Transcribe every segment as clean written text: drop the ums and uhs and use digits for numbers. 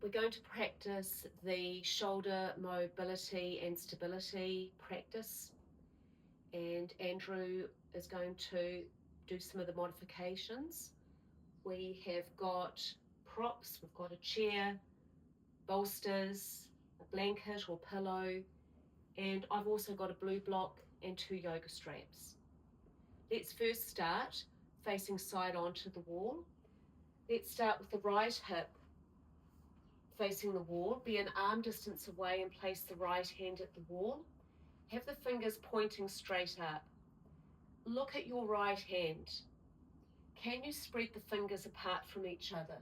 We're going to practice the shoulder mobility and stability practice, and Andrew is going to do some of the modifications. We have got props, we've got a chair, bolsters, a blanket or pillow, and I've also got a blue block and 2 yoga straps. Let's first start facing side onto the wall. Let's start with the right hip facing the wall. Be an arm distance away and place the right hand at the wall. Have the fingers pointing straight up. Look at your right hand. Can you spread the fingers apart from each other?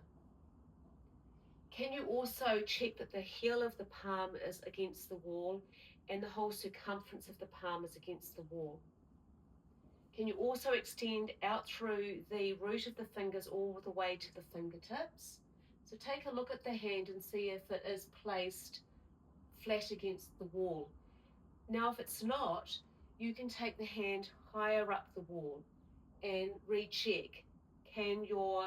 Can you also check that the heel of the palm is against the wall and the whole circumference of the palm is against the wall? Can you also extend out through the root of the fingers all the way to the fingertips? So take a look at the hand and see if it is placed flat against the wall. Now, if it's not, you can take the hand higher up the wall and recheck. Can your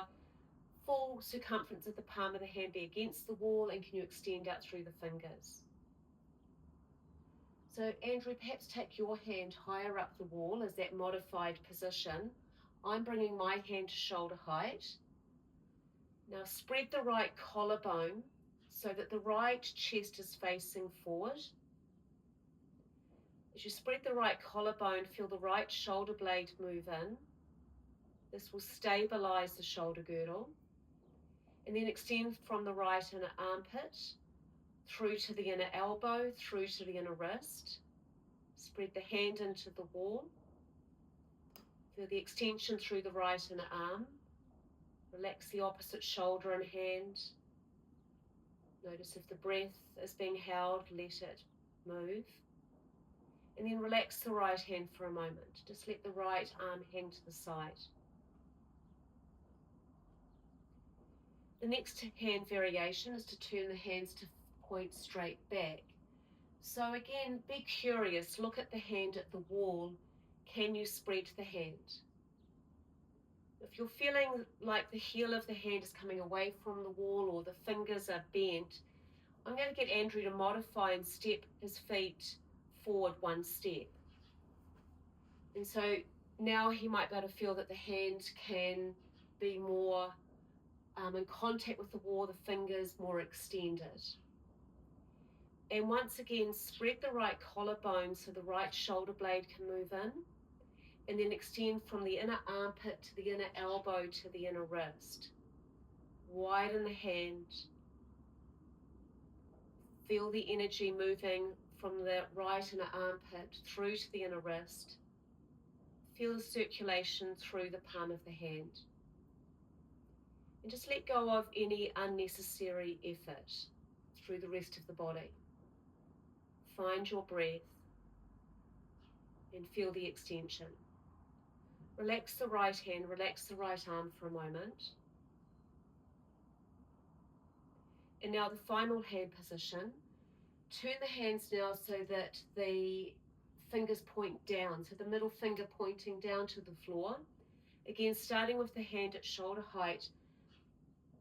full circumference of the palm of the hand be against the wall, and can you extend out through the fingers? So Andrew, perhaps take your hand higher up the wall as that modified position. I'm bringing my hand to shoulder height. Now spread the right collarbone so that the right chest is facing forward. As you spread the right collarbone, feel the right shoulder blade move in. This will stabilize the shoulder girdle. And then extend from the right inner armpit through to the inner elbow, through to the inner wrist. Spread the hand into the wall. Feel the extension through the right inner arm. Relax the opposite shoulder and hand. Notice if the breath is being held, let it move. And then relax the right hand for a moment. Just let the right arm hang to the side. The next hand variation is to turn the hands to point straight back. So again, be curious, look at the hand at the wall. Can you spread the hand? If you're feeling like the heel of the hand is coming away from the wall or the fingers are bent, I'm going to get Andrew to modify and step his feet forward 1 step. And so now he might be able to feel that the hand can be more in contact with the wall, the fingers more extended. And once again, spread the right collarbone so the right shoulder blade can move in, and then extend from the inner armpit to the inner elbow to the inner wrist. Widen the hand. Feel the energy moving from the right inner armpit through to the inner wrist. Feel the circulation through the palm of the hand. And just let go of any unnecessary effort through the rest of the body. Find your breath and feel the extension. Relax the right hand, relax the right arm for a moment. And now the final hand position. Turn the hands now so that the fingers point down, so the middle finger pointing down to the floor. Again, starting with the hand at shoulder height.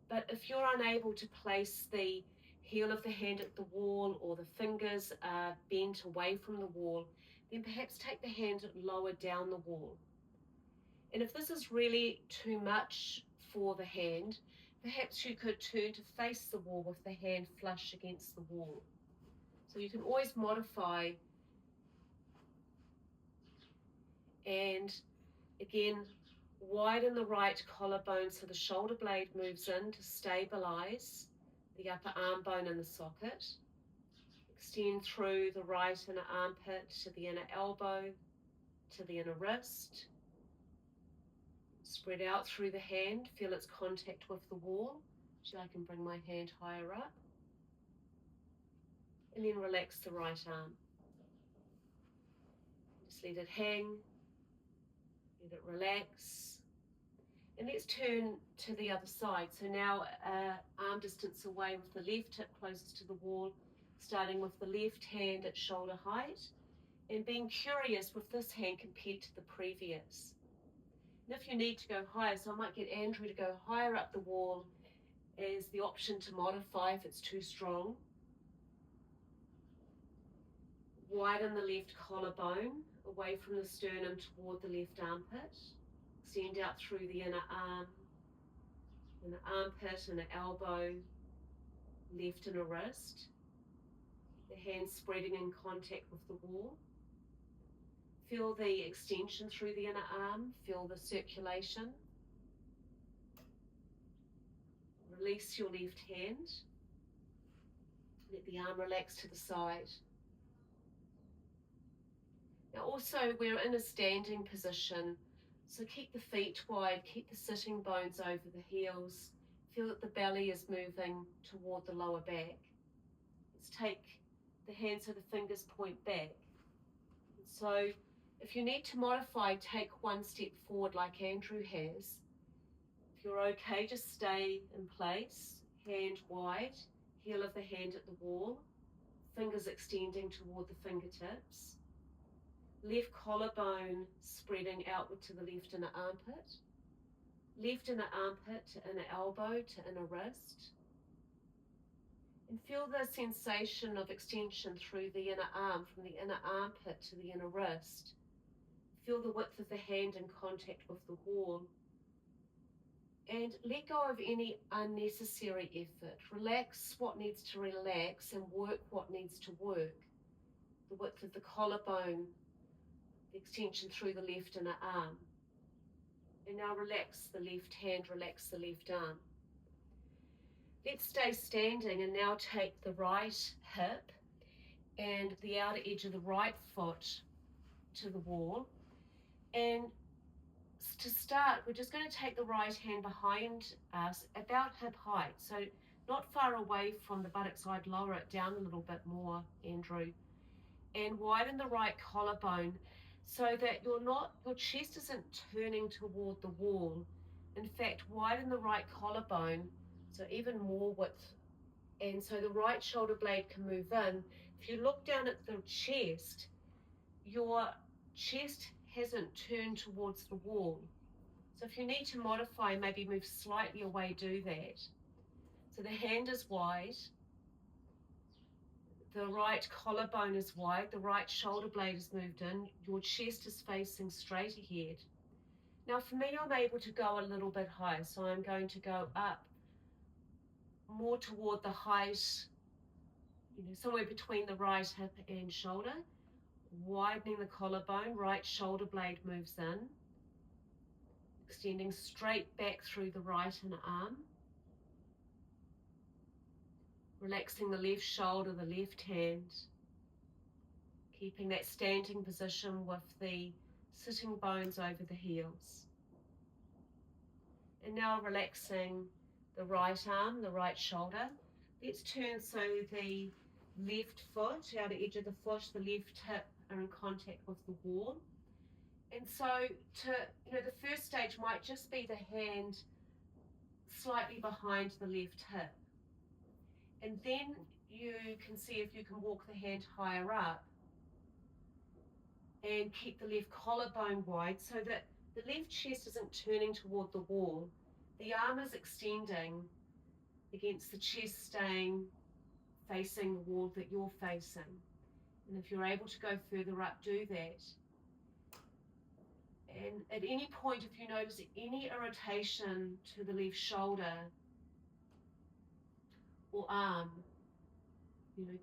But if you're unable to place the heel of the hand at the wall or the fingers are bent away from the wall, then perhaps take the hand lower down the wall. And if this is really too much for the hand, perhaps you could turn to face the wall with the hand flush against the wall. So you can always modify. And again, widen the right collarbone so the shoulder blade moves in to stabilize the upper arm bone in the socket. Extend through the right inner armpit to the inner elbow, to the inner wrist. Spread out through the hand, feel its contact with the wall. So I can bring my hand higher up. And then relax the right arm. Just let it hang. Let it relax. And let's turn to the other side. So now arm distance away with the left hip closest to the wall, starting with the left hand at shoulder height and being curious with this hand compared to the previous. And if you need to go higher, so I might get Andrew to go higher up the wall as the option to modify if it's too strong. Widen the left collarbone away from the sternum toward the left armpit. Extend out through the inner arm, inner armpit, inner elbow, left inner wrist. The hands spreading in contact with the wall. Feel the extension through the inner arm, feel the circulation. Release your left hand. Let the arm relax to the side. Now also we're in a standing position, so keep the feet wide, keep the sitting bones over the heels. Feel that the belly is moving toward the lower back. Let's take the hands so the fingers point back. So if you need to modify, take one step forward like Andrew has. If you're okay, just stay in place, hand wide, heel of the hand at the wall, fingers extending toward the fingertips. Left collarbone spreading outward to the left inner armpit. Left inner armpit to inner elbow to inner wrist. And feel the sensation of extension through the inner arm, from the inner armpit to the inner wrist. Feel the width of the hand in contact with the wall. And let go of any unnecessary effort. Relax what needs to relax and work what needs to work. The width of the collarbone, the extension through the left inner arm. And now relax the left hand, relax the left arm. Let's stay standing and now take the right hip and the outer edge of the right foot to the wall. And to start, we're just going to take the right hand behind us about hip height, so not far away from the buttocks. I'd lower it down a little bit more, Andrew, and widen the right collarbone so that your chest isn't turning toward the wall. In fact, widen the right collarbone, so even more width, and so the right shoulder blade can move in. If you look down at the chest, your chest hasn't turned towards the wall. So if you need to modify, maybe move slightly away, do that. So the hand is wide, the right collarbone is wide, the right shoulder blade is moved in, your chest is facing straight ahead. Now for me, I'm able to go a little bit higher, so I'm going to go up more toward the height, somewhere between the right hip and shoulder, widening the collarbone, right shoulder blade moves in, extending straight back through the right inner arm, relaxing the left shoulder, the left hand, keeping that standing position with the sitting bones over the heels. And now relaxing the right arm, the right shoulder. Let's turn so the left foot, outer edge of the foot, the left hip are in contact with the wall. And so the first stage might just be the hand slightly behind the left hip. And then you can see if you can walk the hand higher up and keep the left collarbone wide so that the left chest isn't turning toward the wall. The arm is extending against the chest, staying facing the wall that you're facing. And if you're able to go further up, do that. And at any point, if you notice any irritation to the left shoulder or arm,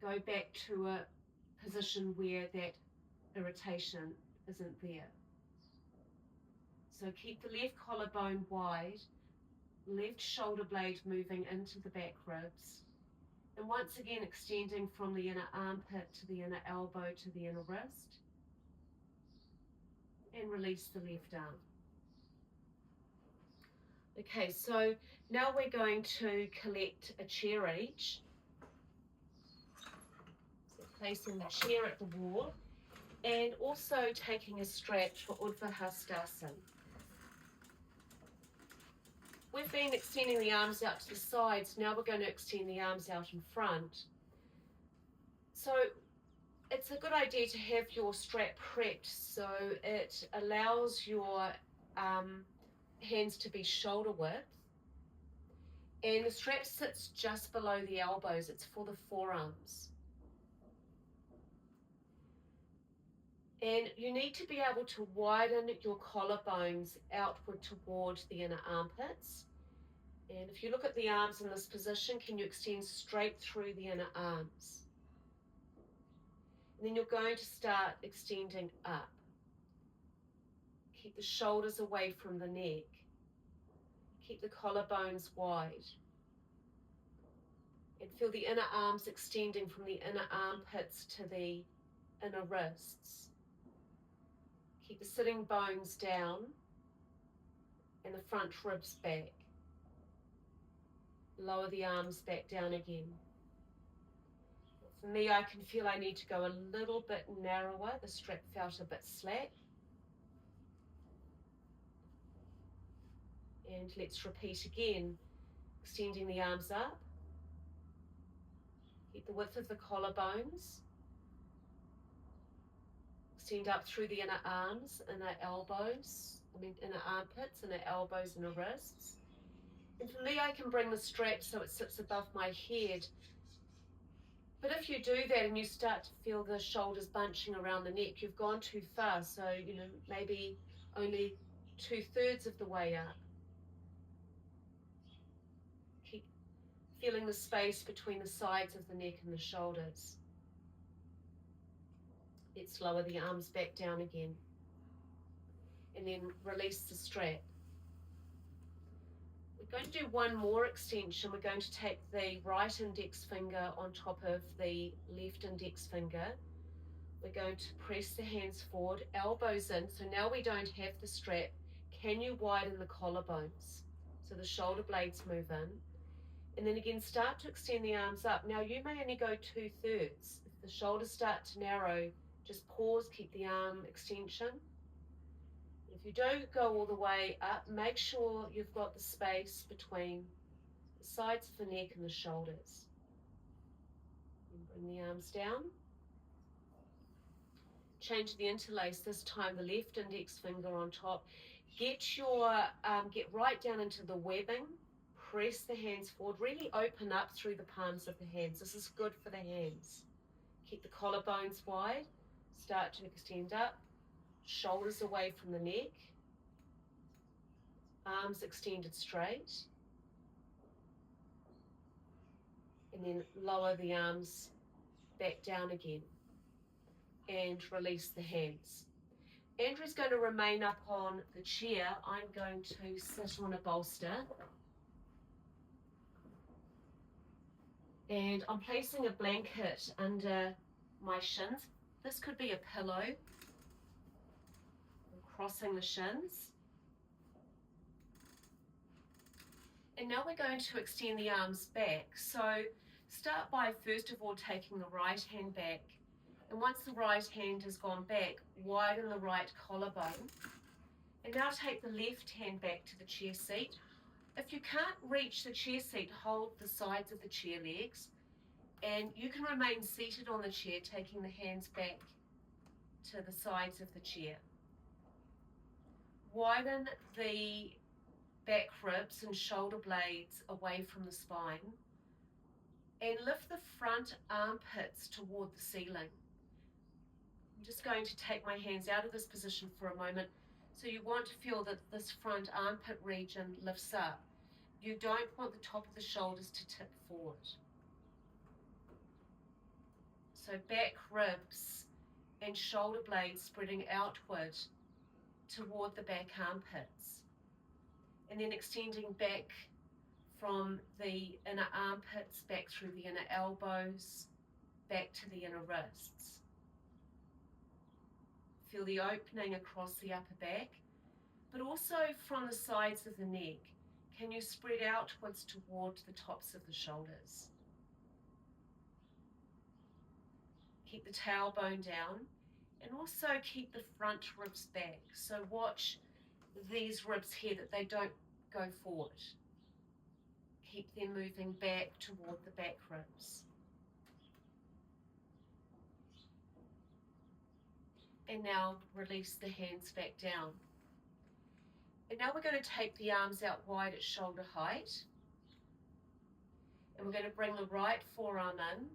go back to a position where that irritation isn't there. So keep the left collarbone wide, left shoulder blade moving into the back ribs. And once again, extending from the inner armpit to the inner elbow to the inner wrist. And release the left arm. Okay, so now we're going to collect a chair each. So placing the chair at the wall and also taking a stretch for Urdhva Hastasana. We've been extending the arms out to the sides, now we're going to extend the arms out in front. So it's a good idea to have your strap prepped so it allows your hands to be shoulder width, And the strap sits just below the elbows. It's for the forearms. And you need to be able to widen your collarbones outward toward the inner armpits. And if you look at the arms in this position, can you extend straight through the inner arms? And then you're going to start extending up. Keep the shoulders away from the neck. Keep the collarbones wide. And feel the inner arms extending from the inner armpits to the inner wrists. Keep the sitting bones down and the front ribs back. Lower the arms back down again. For me, I can feel I need to go a little bit narrower. The strap felt a bit slack. And let's repeat again, extending the arms up. Keep the width of the collarbones. Extend up through the inner arms, inner armpits, inner elbows, inner wrists. And for me, I can bring the strap so it sits above my head. But if you do that and you start to feel the shoulders bunching around the neck, you've gone too far. So, maybe only 2/3 of the way up. Keep feeling the space between the sides of the neck and the shoulders. Let's lower the arms back down again. And then release the strap. We're going to do one more extension. We're going to take the right index finger on top of the left index finger. We're going to press the hands forward, elbows in. So now we don't have the strap. Can you widen the collarbones? So the shoulder blades move in. And then again, start to extend the arms up. Now you may only go 2/3. If the shoulders start to narrow, just pause, keep the arm extension. If you don't go all the way up, make sure you've got the space between the sides of the neck and the shoulders. And bring the arms down. Change the interlace, this time the left index finger on top. Get right down into the webbing. Press the hands forward. Really open up through the palms of the hands. This is good for the hands. Keep the collarbones wide. Start to extend up. Shoulders away from the neck. Arms extended straight. And then lower the arms back down again. And release the hands. Andrew's going to remain up on the chair. I'm going to sit on a bolster. And I'm placing a blanket under my shins. This could be a pillow. I'm crossing the shins. And now we're going to extend the arms back. So start by first of all taking the right hand back. And once the right hand has gone back, widen the right collarbone. And now take the left hand back to the chair seat. If you can't reach the chair seat, hold the sides of the chair legs. And you can remain seated on the chair, taking the hands back to the sides of the chair. Widen the back ribs and shoulder blades away from the spine. And lift the front armpits toward the ceiling. I'm just going to take my hands out of this position for a moment. So you want to feel that this front armpit region lifts up. You don't want the top of the shoulders to tip forward. So back ribs and shoulder blades spreading outward toward the back armpits. And then extending back from the inner armpits, back through the inner elbows, back to the inner wrists. Feel the opening across the upper back, but also from the sides of the neck. Can you spread outwards toward the tops of the shoulders? Keep the tailbone down and also keep the front ribs back. So watch these ribs here that they don't go forward. Keep them moving back toward the back ribs. And now release the hands back down. And now we're going to take the arms out wide at shoulder height. And we're going to bring the right forearm in,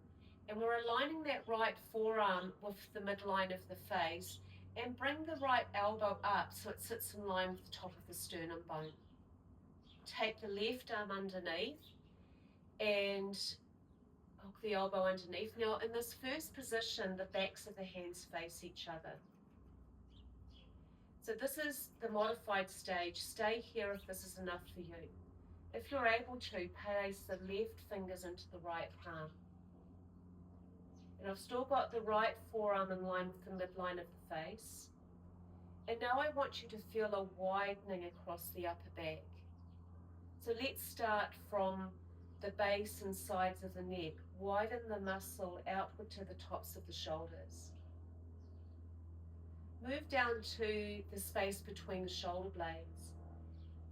and we're aligning that right forearm with the midline of the face, and bring the right elbow up so it sits in line with the top of the sternum bone. Take the left arm underneath and hook the elbow underneath. Now in this first position, the backs of the hands face each other. So this is the modified stage. Stay here if this is enough for you. If you're able to, place the left fingers into the right palm. And I've still got the right forearm in line with the midline of the face. And now I want you to feel a widening across the upper back. So let's start from the base and sides of the neck. Widen the muscle outward to the tops of the shoulders. Move down to the space between the shoulder blades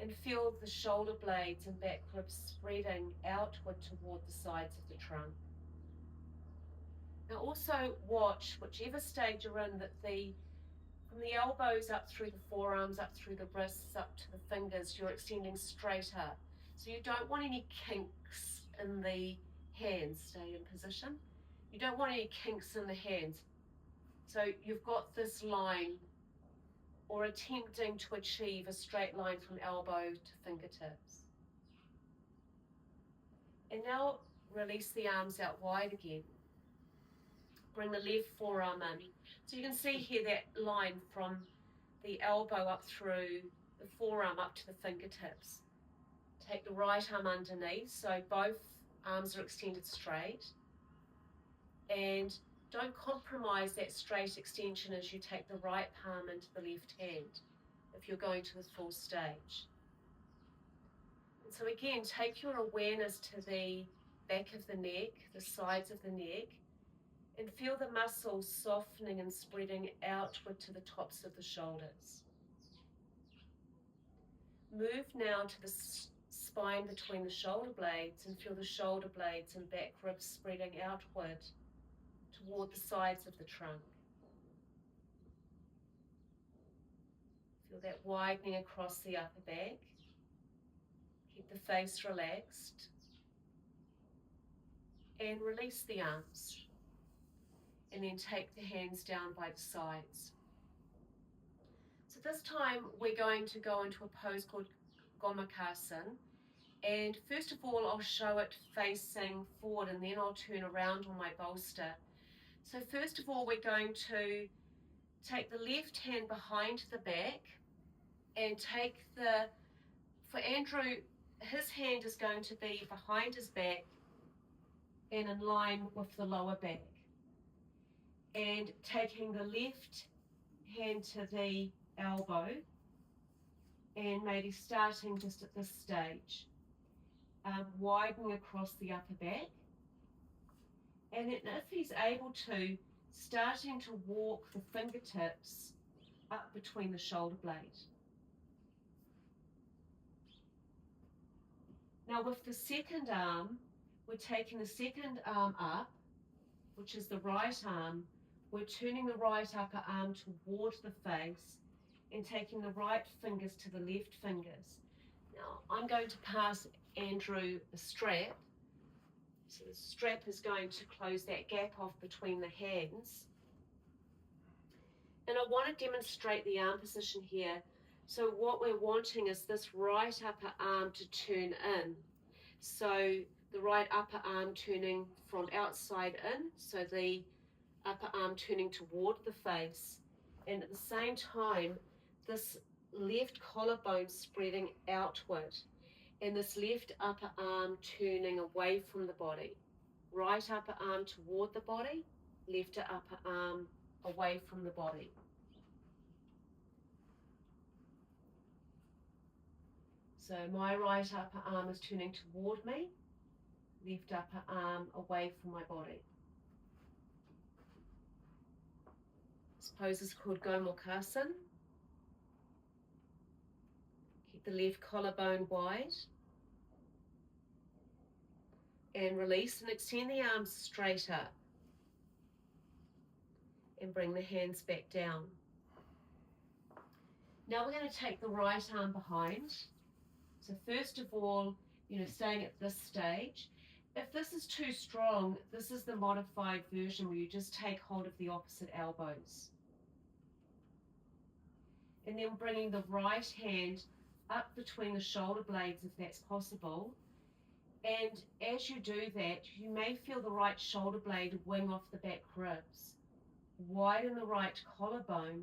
and feel the shoulder blades and back ribs spreading outward toward the sides of the trunk. Now also watch, whichever stage you're in, that from the elbows up through the forearms, up through the wrists, up to the fingers, you're extending straight up. So you don't want any kinks in the hands. Stay in position. You don't want any kinks in the hands. So you've got this line, or attempting to achieve a straight line from elbow to fingertips. And now release the arms out wide again. Bring the left forearm in. So you can see here that line from the elbow up through the forearm up to the fingertips. Take the right arm underneath, so both arms are extended straight. And don't compromise that straight extension as you take the right palm into the left hand if you're going to the full stage. And so again, take your awareness to the back of the neck, the sides of the neck, and feel the muscles softening and spreading outward to the tops of the shoulders. Move now to the spine between the shoulder blades and feel the shoulder blades and back ribs spreading outward toward the sides of the trunk. Feel that widening across the upper back. Keep the face relaxed. And release the arms. And then take the hands down by the sides. So this time we're going to go into a pose called Gomukhasana. And first of all, I'll show it facing forward, and then I'll turn around on my bolster. So first of all, we're going to take the left hand behind the back and take for Andrew, his hand is going to be behind his back and in line with the lower back. And taking the left hand to the elbow and maybe starting just at this stage, widening across the upper back. And then if he's able to, starting to walk the fingertips up between the shoulder blade. Now with the second arm, we're taking the second arm up, which is the right arm. We're turning the right upper arm toward the face and taking the right fingers to the left fingers. Now I'm going to pass Andrew a strap. So the strap is going to close that gap off between the hands. And I want to demonstrate the arm position here. So what we're wanting is this right upper arm to turn in. So the right upper arm turning from outside in, so the upper arm turning toward the face. And at the same time, this left collarbone spreading outward. And this left upper arm turning away from the body. Right upper arm toward the body, left upper arm away from the body. So my right upper arm is turning toward me, left upper arm away from my body. This pose is called Gomukhasana. Keep the left collarbone wide. And release and extend the arms straight up. And bring the hands back down. Now we're going to take the right arm behind. So first of all, staying at this stage. If this is too strong, this is the modified version where you just take hold of the opposite elbows. And then bringing the right hand up between the shoulder blades if that's possible. And as you do that, you may feel the right shoulder blade wing off the back ribs. Widen the right collarbone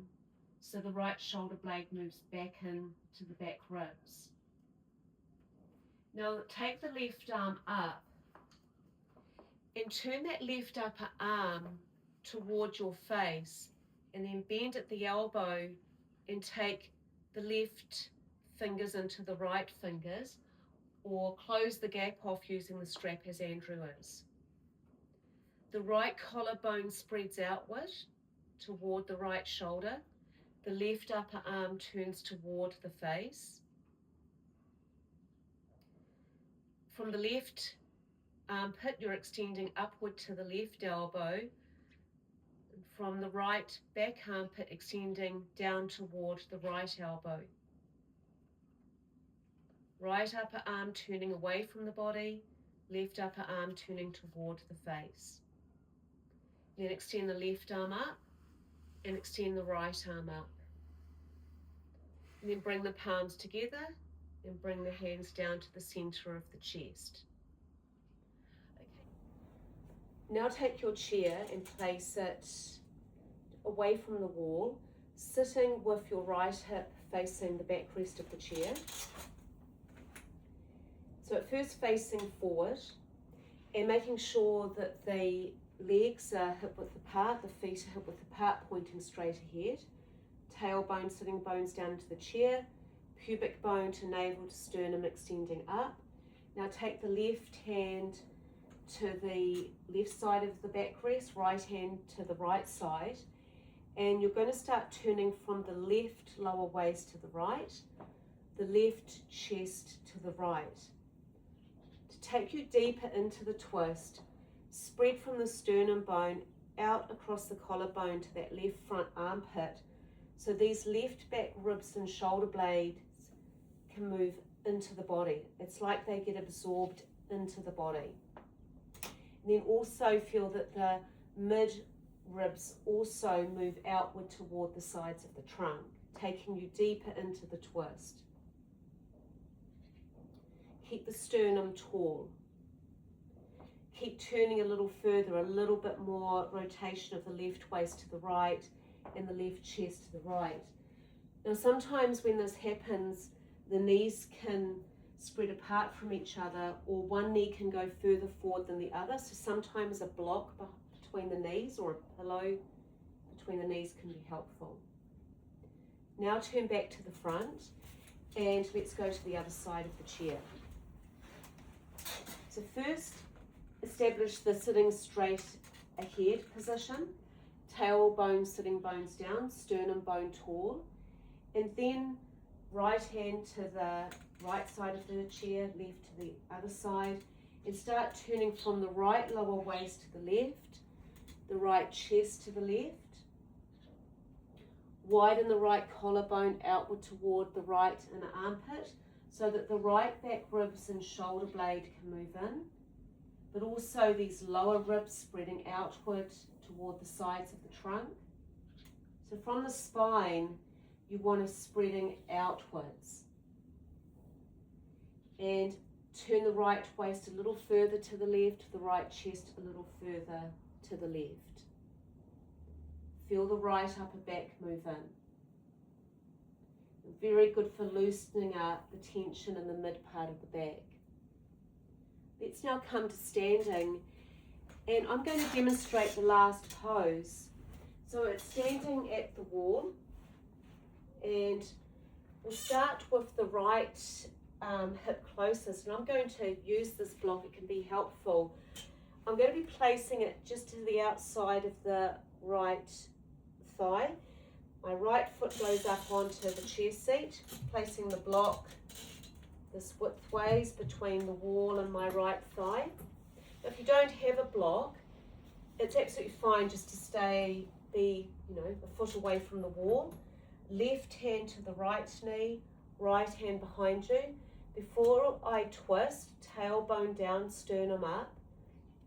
so the right shoulder blade moves back into the back ribs. Now take the left arm up and turn that left upper arm toward your face, and then bend at the elbow and take the left fingers into the right fingers, or close the gap off using the strap as Andrew is. The right collarbone spreads outward toward the right shoulder. The left upper arm turns toward the face. From the left armpit, you're extending upward to the left elbow. From the right back armpit, extending down toward the right elbow. Right upper arm turning away from the body, left upper arm turning toward the face. Then extend the left arm up and extend the right arm up. And then bring the palms together and bring the hands down to the center of the chest. Okay. Now take your chair and place it away from the wall, sitting with your right hip facing the backrest of the chair. So at first facing forward and making sure that the legs are hip width apart, the feet are hip width apart, pointing straight ahead. Tailbone, sitting bones down into the chair, pubic bone to navel to sternum extending up. Now take the left hand to the left side of the backrest, right hand to the right side, and you're going to start turning from the left lower waist to the right, the left chest to the right. To take you deeper into the twist, spread from the sternum bone out across the collarbone to that left front armpit, so these left back ribs and shoulder blades can move into the body. It's like they get absorbed into the body. And then also feel that the mid ribs also move outward toward the sides of the trunk, taking you deeper into the twist. Keep the sternum tall. Keep turning a little further, a little bit more rotation of the left waist to the right and the left chest to the right. Now sometimes when this happens, the knees can spread apart from each other, or one knee can go further forward than the other. So sometimes a block between the knees or a pillow between the knees can be helpful. Now turn back to the front and let's go to the other side of the chair. So first, establish the sitting straight ahead position, tailbone sitting bones down, sternum bone tall, and then right hand to the right side of the chair, left to the other side, and start turning from the right lower waist to the left, the right chest to the left. Widen the right collarbone outward toward the right inner armpit so that the right back ribs and shoulder blade can move in, but also these lower ribs spreading outward toward the sides of the trunk. So from the spine, you want to spreading outwards. And turn the right waist a little further to the left, the right chest a little further to the left. Feel the right upper back move in. Very good for loosening up the tension in the mid part of the back. Let's now come to standing, and I'm going to demonstrate the last pose. So it's standing at the wall, and we'll start with the right hip closest, and I'm going to use this block. It can be helpful. I'm going to be placing it just to the outside of the right thigh. My right foot goes up onto the chair seat, placing the block this widthways between the wall and my right thigh. If you don't have a block, it's absolutely fine just to be a foot away from the wall. Left hand to the right knee, right hand behind you. Before I twist, tailbone down, sternum up,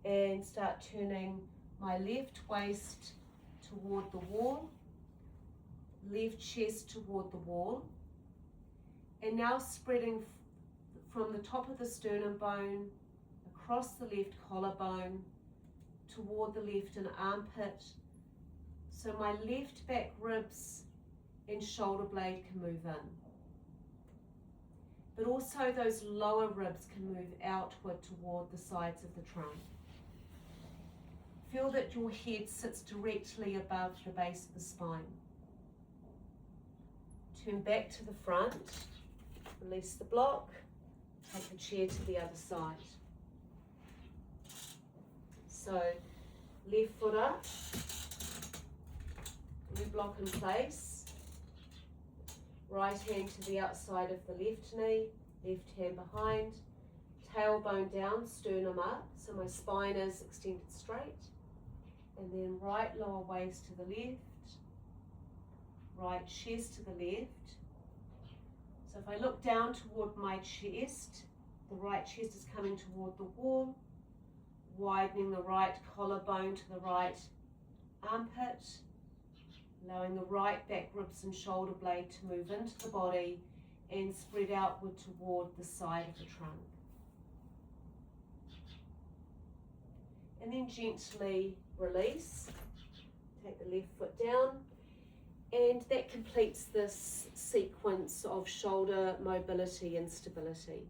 and start turning my left waist toward the wall, left chest toward the wall, and now spreading from the top of the sternum bone across the left collarbone toward the left inner armpit, so my left back ribs and shoulder blade can move in. But also those lower ribs can move outward toward the sides of the trunk. Feel that your head sits directly above the base of the spine. Turn back to the front, release the block, take the chair to the other side. So left foot up, new block in place, right hand to the outside of the left knee, left hand behind, tailbone down, sternum up, so my spine is extended straight, and then right lower waist to the left, right chest to the left. So if I look down toward my chest, the right chest is coming toward the wall, widening the right collarbone to the right armpit, allowing the right back ribs and shoulder blade to move into the body and spread outward toward the side of the trunk. And then gently release, take the left foot down, and that completes this sequence of shoulder mobility and stability.